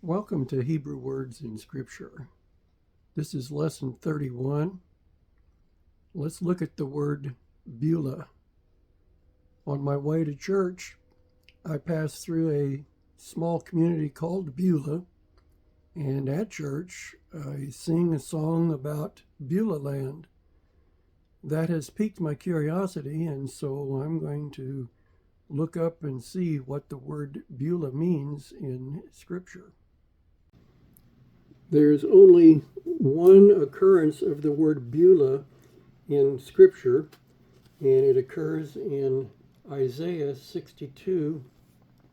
Welcome to Hebrew Words in Scripture. This is lesson 31. Let's look at the word Beulah. On my way to church, I passed through a small community called Beulah, and at church, I sing a song about Beulah land. That has piqued my curiosity, and so I'm going to look up and see what the word Beulah means in Scripture. There's only one occurrence of the word Beulah in Scripture, and it occurs in Isaiah 62,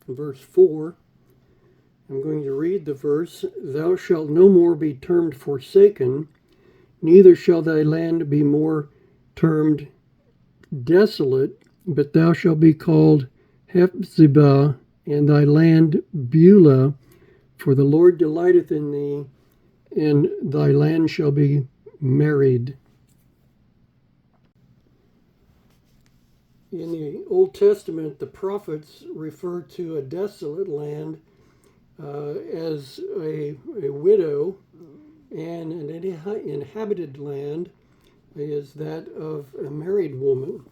verse 4. I'm going to read the verse. Thou shalt no more be termed forsaken, neither shall thy land be more termed desolate, but thou shalt be called Hephzibah, and thy land Beulah, for the Lord delighteth in thee, and thy land shall be married. In the Old Testament, the prophets refer to a desolate land as a widow, and an inhabited land is that of a married woman.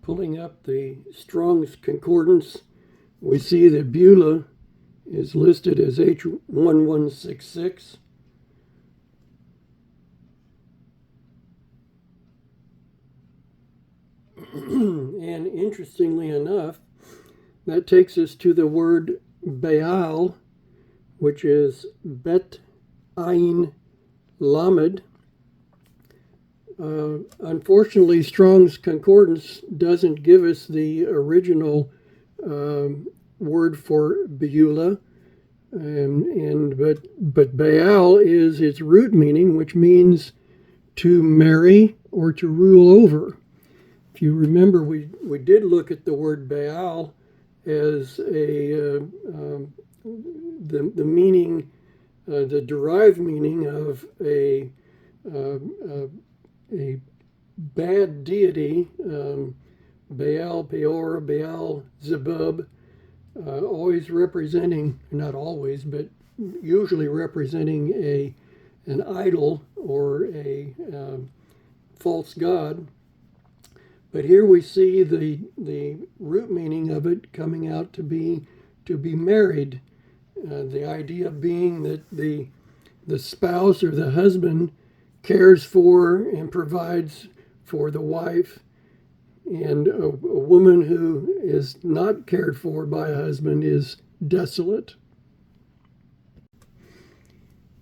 Pulling up the Strong's Concordance, we see that Beulah is listed as H1166. And interestingly enough, that takes us to the word Baal, which is Bet Ayin Lamed. Unfortunately, Strong's Concordance doesn't give us the original word for Beulah, but Baal is its root meaning, which means to marry or to rule over. If you remember, we did look at the word Baal as the meaning, the derived meaning of a bad deity, Baal Peor, Baal Zebub, always representing, not always, but usually representing an idol or a false god. But here we see the root meaning of it coming out to be married. The idea being that the spouse or the husband cares for and provides for the wife, and a woman who is not cared for by a husband is desolate.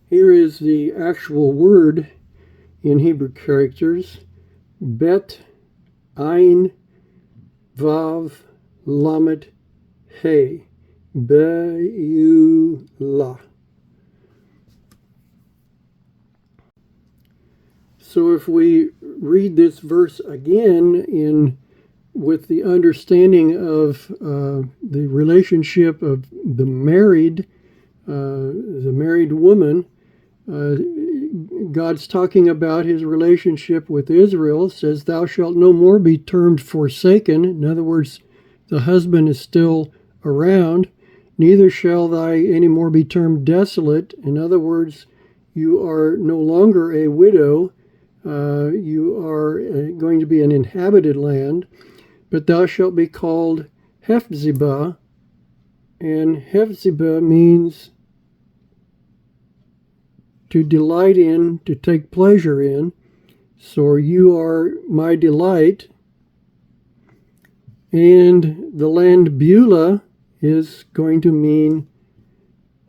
Here is the actual word in Hebrew characters: Bet Ayin Vav Lamed He, Beulah. So if we read this verse again with the understanding of the relationship of the married woman, God's talking about his relationship with Israel. Says, thou shalt no more be termed forsaken. In other words, the husband is still around. Neither shall thy any more be termed desolate. In other words, you are no longer a widow. You are going to be an inhabited land, but thou shalt be called Hephzibah, and Hephzibah means to delight in, to take pleasure in. So you are my delight. And the land Beulah is going to mean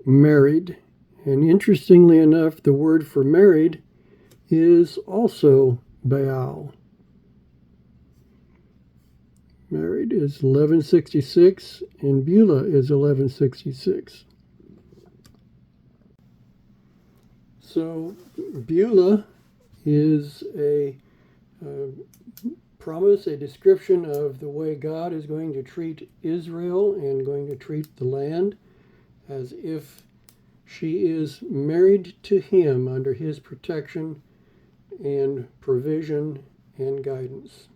married. And interestingly enough, the word for married is also Baal. Married is 1166, and Beulah is 1166. So Beulah is a promise, a description of the way God is going to treat Israel and going to treat the land, as if she is married to him under his protection and provision and guidance.